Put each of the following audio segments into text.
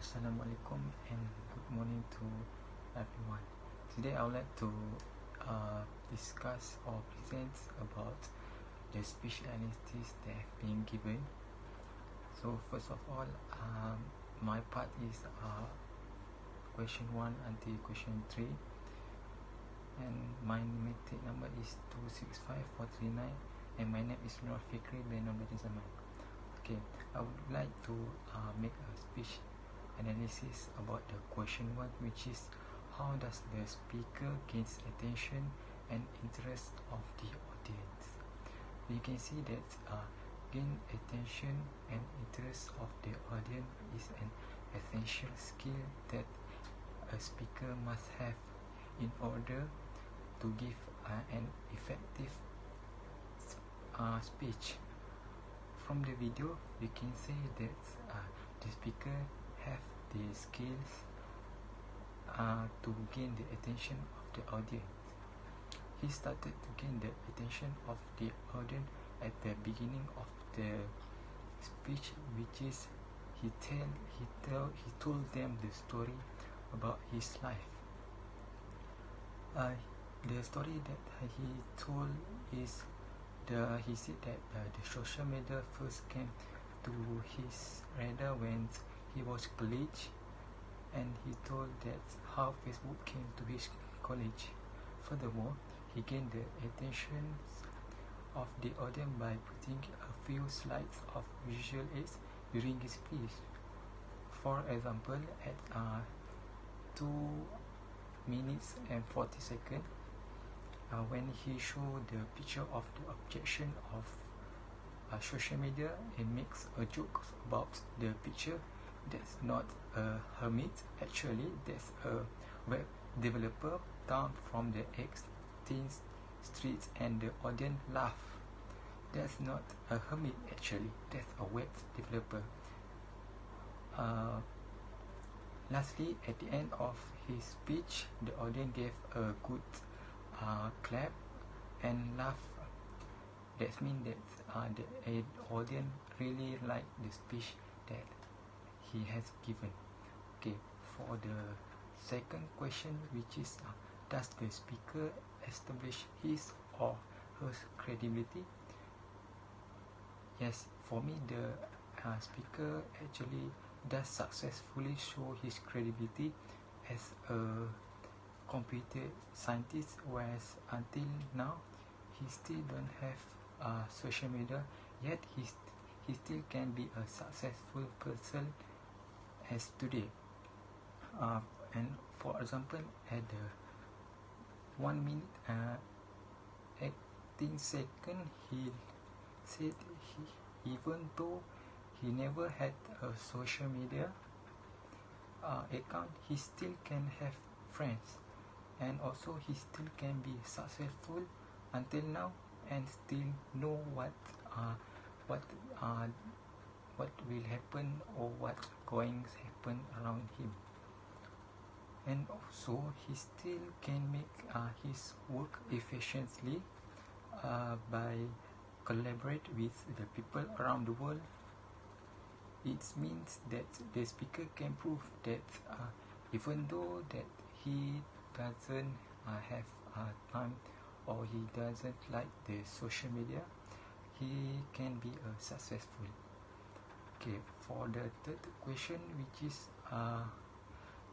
Assalamualaikum and good morning to everyone. Today I would like to discuss or present about the speech analysis that have been given. So first of all, my part is question 1 until question 3, and my meeting number is 265439, and my name is Nur Fikri bin Abdul Zaman. Okay, I would like to make a speech analysis about the question 1, which is how does the speaker gains attention and interest of the audience. You can see that gain attention and interest of the audience is an essential skill that a speaker must have in order to give an effective speech. From the video, you can see that the speaker have the skills to gain the attention of the audience. He started to gain the attention of the audience at the beginning of the speech, which is he told them the story about his life. The story that he told is he said that the social media first came to his radar when he was college, and he told that how Facebook came to his college. Furthermore, he gained the attention of the audience by putting a few slides of visual aids during his speech. For example, at 2 minutes and 40 seconds, when he showed the picture of the objection of social media and makes a joke about the picture. That's not a hermit, actually that's a web developer down from the 18th street, and the audience laugh. That's not a hermit, actually that's a web developer. Lastly, at the end of his speech, the audience gave a good clap and laugh. That means that the audience really like the speech that he has given. Okay, for the second question, which is does the speaker establish his or her credibility? Yes, for me the speaker actually does successfully show his credibility as a computer scientist, whereas until now he still don't have social media, yet he still can be a successful person as today. And for example, at the 1 minute 18 seconds, he said even though he never had a social media account, he still can have friends, and also he still can be successful until now and still know what will happen or what going to happen around him. And also he still can make his work efficiently by collaborate with the people around the world. It means that the speaker can prove that even though that he doesn't have time, or he doesn't like the social media, he can be successful. Okay, for the third question, which is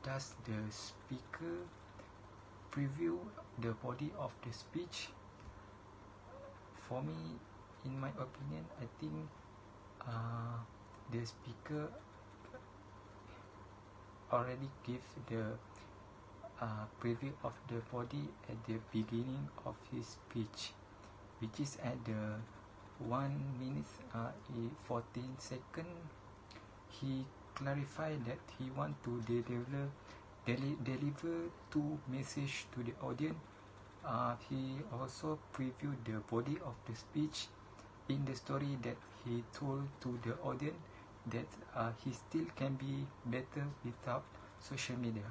does the speaker preview the body of the speech? For me, in my opinion, I think the speaker already gave the preview of the body at the beginning of his speech, which is at the 1 minute 14 seconds. He clarified that he want to deliver 2 messages to the audience. He also previewed the body of the speech in the story that he told to the audience that he still can be better without social media.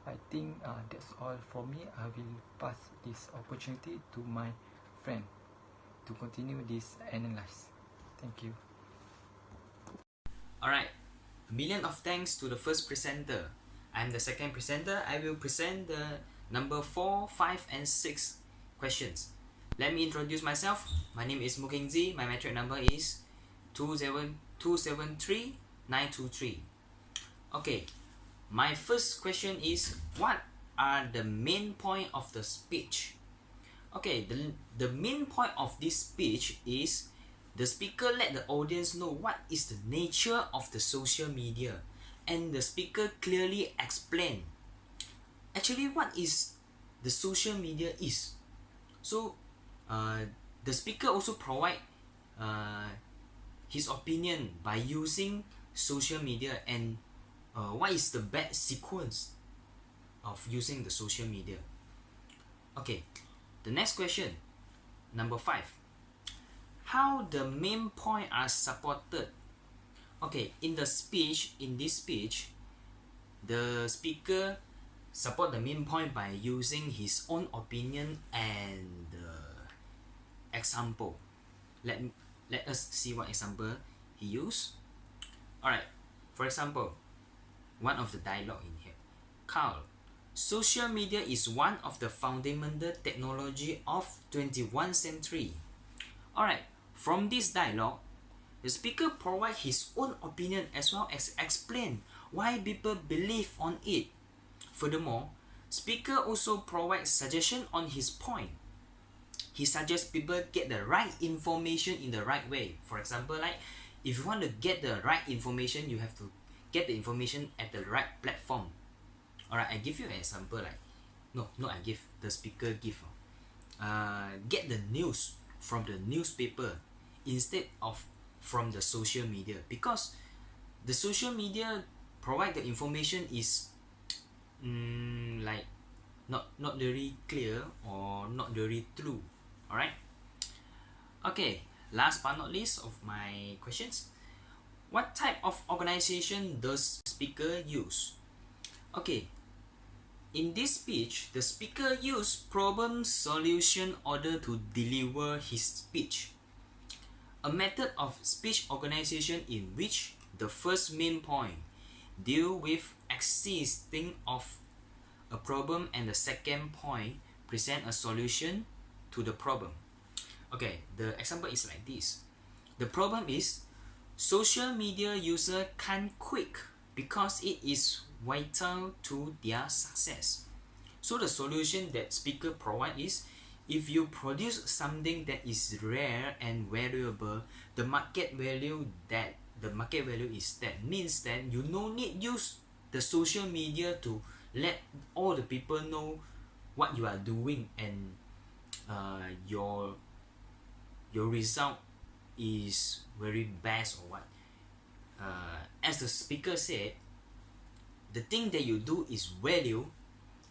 I think that's all for me. I will pass this opportunity to my friend to continue this analysis. Thank you. Alright, A million of thanks to the first presenter. I'm the second presenter. I will present the number 4, 5, and 6 questions. Let me introduce myself. My name is Mukingzi. My metric number is 27273 Okay, my first question is, what are the main point of the speech? Okay, the main point of this speech is the speaker let the audience know what is the nature of the social media, and the speaker clearly explain actually what is the social media is. So uh, the speaker also provide uh, his opinion by using social media, and what is the best sequence of using the social media. Okay, the next question, number 5. How the main point are supported. Okay, in this speech, the speaker support the main point by using his own opinion and example. Let let us see what example he used. Alright, for example, one of the dialogue in here. Carl, social media is one of the fundamental technology of 21st century. Alright, from this dialogue, the speaker provides his own opinion as well as explain why people believe on it. Furthermore, speaker also provides suggestion on his point. He suggests people get the right information in the right way. For example, like if you want to get the right information, you have to get the information at the right platform. Alright, I give you an example. Like no, not I give, the speaker give. Get the news from the newspaper instead of from the social media, because the social media provide the information is like not very clear or not very true. Alright, okay, last but not least of my questions, what type of organization does speaker use? Okay, in this speech, the speaker used problem solution order to deliver his speech, a method of speech organization in which the first main point deal with existing of a problem and the second point present a solution to the problem. Okay, the example is like this. The problem is social media user can't quit because it is vital to their success. So the solution that speaker provide is, if you produce something that is rare and valuable, the market value is that, means that you no need use the social media to let all the people know what you are doing, and your result is very best or what. As the speaker said, the thing that you do is value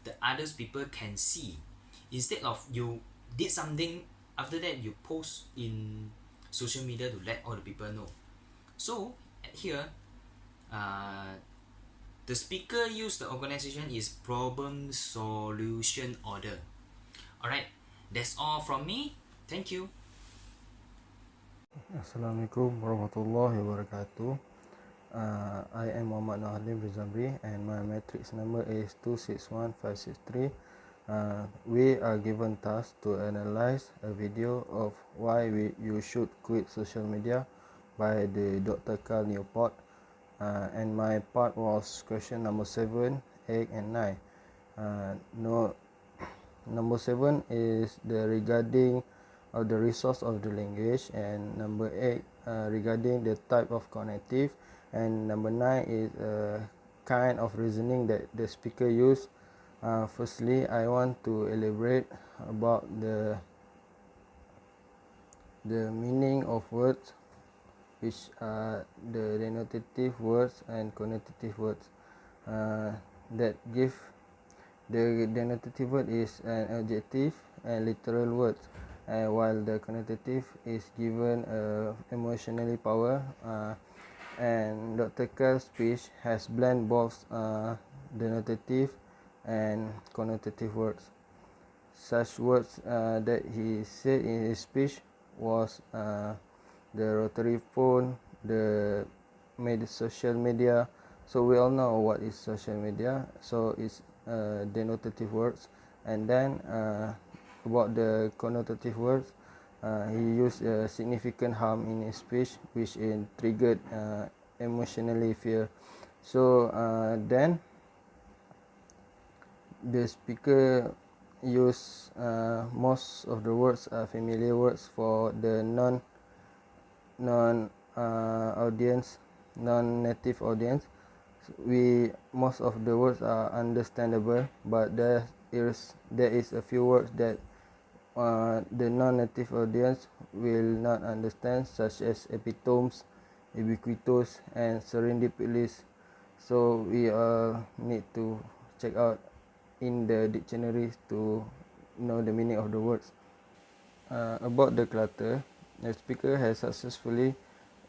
the others people can see, instead of you did something after that you post in social media to let all the people know. So here the speaker use the organization is problem solution order. Alright, that's all from me. Thank you. Assalamualaikum warahmatullahi wabarakatuh. I am Muhammad Nahalim Rizamri and my matrix number is 261563. We are given task to analyze a video of why you should quit social media by the Dr. Carl Newport, and my part was question number 7, 8 and 9. No, number 7 is the regarding of the resource of the language, and number 8 regarding the type of cognitive, and number 9 is kind of reasoning that the speaker used. Firstly, I want to elaborate about the meaning of words, which are the denotative words and connotative words. That give the denotative word is an adjective and literal word, while the connotative is given emotionally power. And Dr. Carl's speech has blend both denotative and connotative words. Such words that he said in his speech was the rotary phone, the made social media. So we all know what is social media. So it's denotative words, and then about the connotative words, he used significant harm in his speech, which triggered emotionally fear. So then the speaker use most of the words are familiar words for the non audience, non-native audience. Most of the words are understandable, but there is a few words that the non-native audience will not understand, such as epitomes, ubiquitous, and serendipitous. So we need to check out in the dictionaries to know the meaning of the words. About the clutter, the speaker has successfully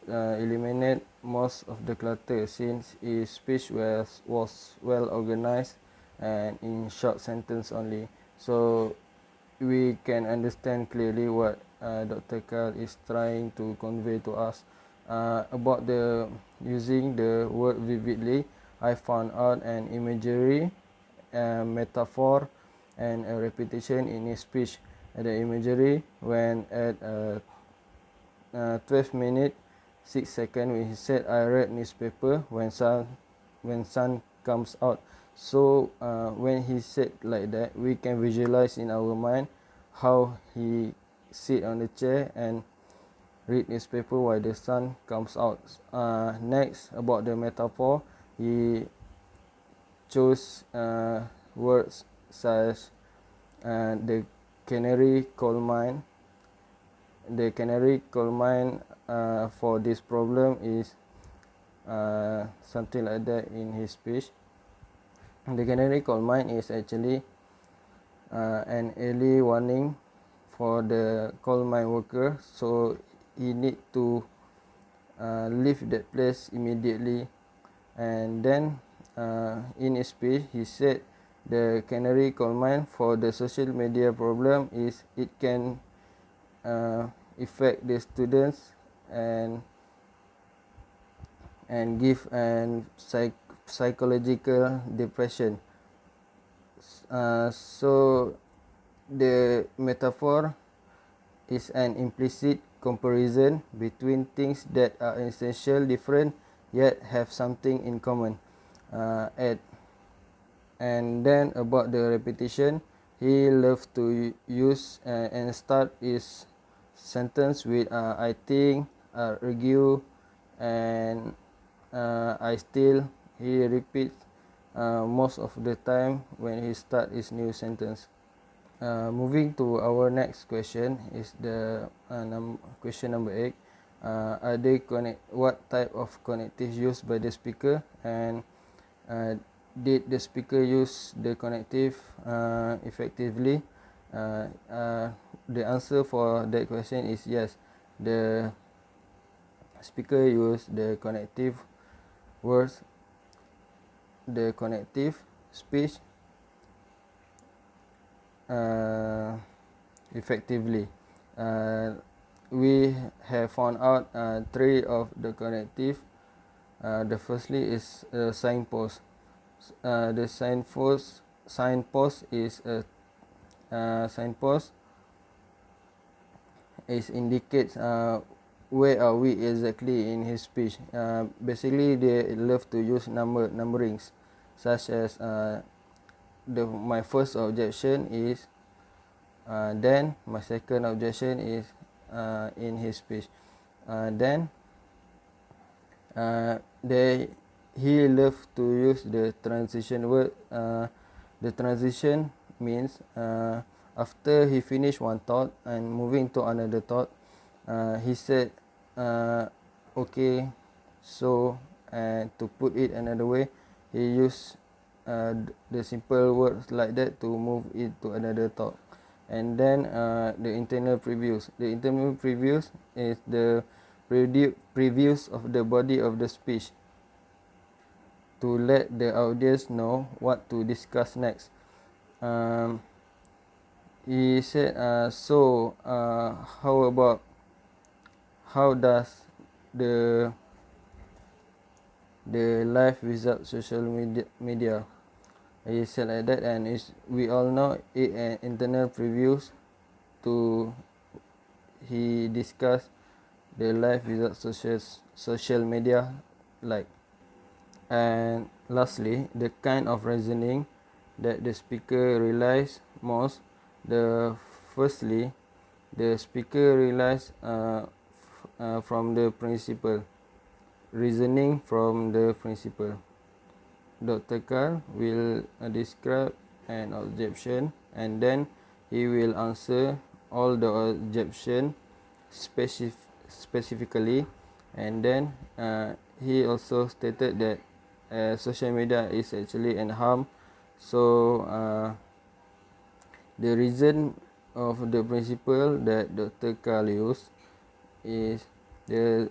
eliminated most of the clutter since his speech was well organized and in short sentence only. So we can understand clearly what Dr. Carl is trying to convey to us. About the using the word vividly, I found out an imagery, a metaphor, and a repetition in his speech. The imagery when at 12 minutes 6 seconds when he said, I read newspaper when sun comes out. So when he said like that, we can visualize in our mind how he sit on the chair and read newspaper while the sun comes out. Next, about the metaphor, he chose words such the canary coal mine. The canary coal mine for this problem is something like that in his speech. The canary coal mine is actually an early warning for the coal mine worker, so he need to leave that place immediately. And then in his speech he said the canary coal mine for the social media problem is it can affect the students and give an psychological depression. So the metaphor is an implicit comparison between things that are essentially different yet have something in common. And then about the repetition, he loved to use and start his sentence with I think, argue, and I still. He repeats most of the time when he start his new sentence. Moving to our next question is the question number 8. What type of connectives used by the speaker, and did the speaker use the connective effectively? The answer for that question is yes. The speaker used the connective words, the connective speech effectively. We have found out three of the connective. The firstly is signpost. The signpost is a signpost is indicates where are we exactly in his speech. Basically, they love to use numberings, such as my first objection is then my second objection is in his speech. Then he loved to use the transition word. The transition means after he finished one thought and moving to another thought, he said okay, so, and to put it another way, he used the simple words like that to move it to another thought. And then the internal previews. The internal previews is the previews of the body of the speech to let the audience know what to discuss next. He said, how does the the life without social media. He said like that, and we all know it an internal previews to he discussed the life without social media like. And lastly, the kind of reasoning that the speaker relies most. Firstly, the speaker relies from the principle, reasoning from the principle. Dr. Carr will describe an objection, and then he will answer all the objection specifically, and then he also stated that social media is actually an harm. So the reason of the principle that Dr. Carr used is the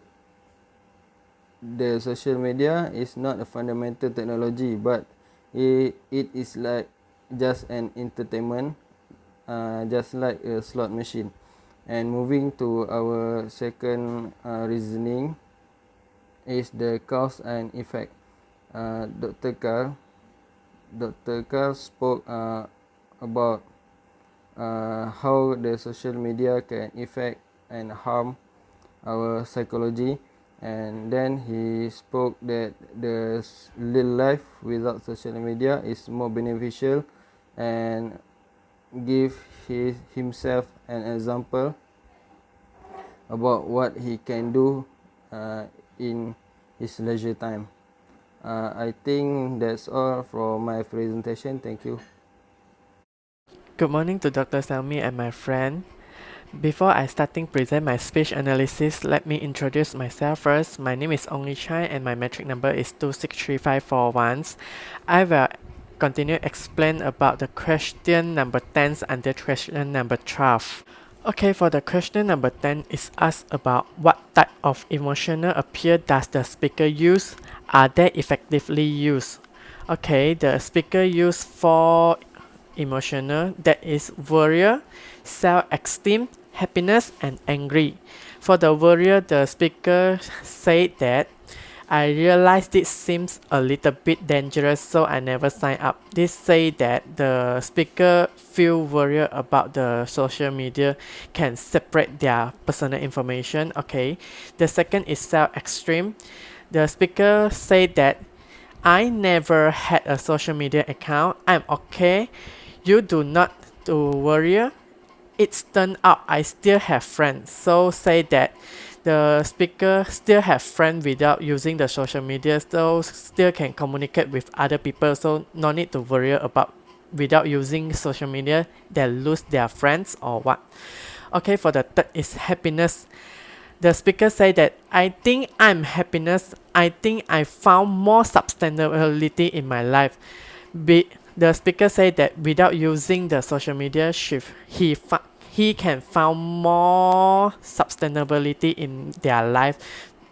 social media is not a fundamental technology, but it is like just an entertainment, just like a slot machine. And moving to our second reasoning is the cause and effect. Dr. Carr spoke about how the social media can affect and harm our psychology, and then he spoke that the life without social media is more beneficial, and give himself an example about what he can do in his leisure time. I think that's all from my presentation. Thank you. Good morning to Dr. Salmi and my friend. Before I present my speech analysis, let me introduce myself first. My name is Ong Li Chai and my metric number is 263541. I will continue explain about the question number 10 until question number 12. Okay, for the question number 10 is asked about what type of emotional appeal does the speaker use? Are they effectively used? Okay, the speaker used 4 emotional, that is worry, self-esteem, happiness, and angry. For the worry, the speaker said that I realized this seems a little bit dangerous, so I never sign up. This say that the speaker feel worried about the social media can separate their personal information. Okay. The second is self-extreme. The speaker said that I never had a social media account. I'm okay. You do not to worry. It's turned out I still have friends. So say that the speaker still have friends without using the social media, so still can communicate with other people. So no need to worry about without using social media they lose their friends or what. Okay, for the third is happiness. The speaker say that I think I'm happiness. I think I found more sustainability in my life. The speaker say that without using the social media shift, he can found more sustainability in their life,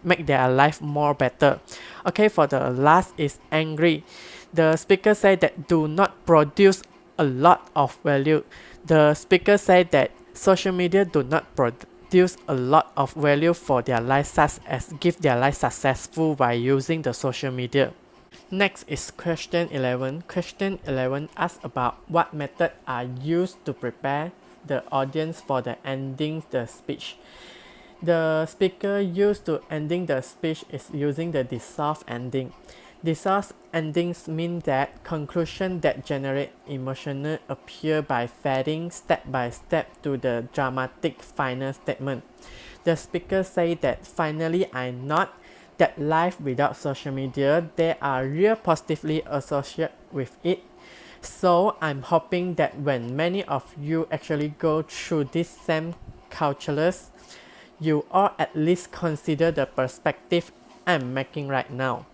make their life more better. Okay, for the last is angry. The speaker say that do not produce a lot of value. The speaker say that social media do not produce a lot of value for their life, such as give their life successful by using the social media. Next is question 11. Question 11 asks about what method are used to prepare the audience for the ending the speech. The speaker used to ending the speech is using the dissolve ending. Dissolve endings mean that conclusion that generate emotional appeal by fading step by step to the dramatic final statement. The speaker say that finally I not that life without social media, they are real positively associated with it. So I'm hoping that when many of you actually go through this same calculus, you all at least consider the perspective I'm making right now,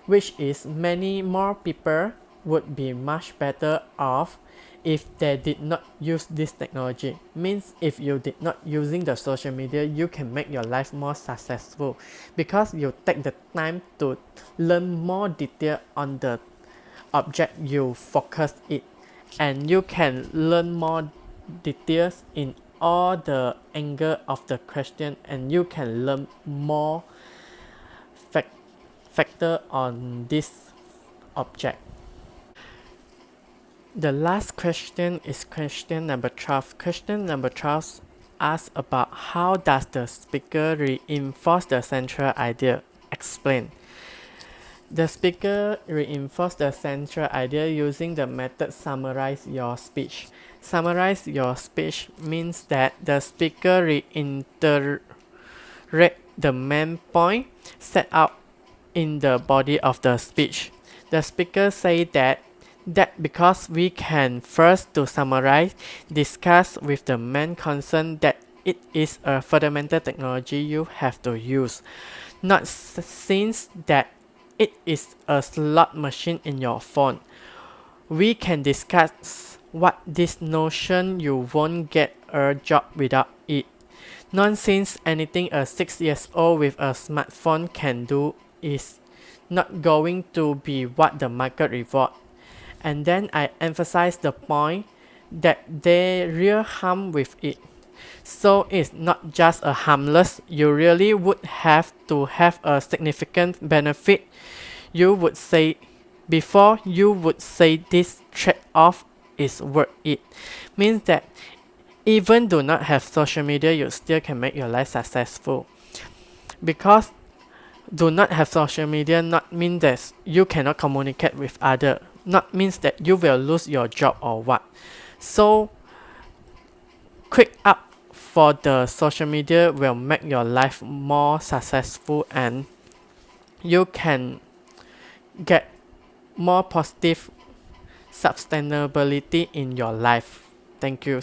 which is many more people would be much better off if they did not use this technology. Means if you did not using the social media, you can make your life more successful because you take the time to learn more detail on the object you focus it, and you can learn more details in all the angle of the question, and you can learn more fact factor on this object. The last question is question number 12. Question number 12 asks about how does the speaker reinforce the central idea? Explain. The speaker reinforces the central idea using the method summarize your speech. Summarize your speech means that the speaker reiterate the main point set out in the body of the speech. The speaker say that because we can first to summarize, discuss with the main concern that it is a fundamental technology you have to use, not since that it is a slot machine in your phone. We can discuss what this notion you won't get a job without it. Nonsense anything a 6-year-old with a smartphone can do is not going to be what the market reward. And then I emphasize the point that there real harm with it. So it's not just a harmless, you really would have to have a significant benefit. You would say before you would say this trade-off is worth it. Means that even do not have social media, you still can make your life successful. Because do not have social media not mean that you cannot communicate with other, not means that you will lose your job or what. So quick up for the social media will make your life more successful and you can get more positive sustainability in your life. Thank you.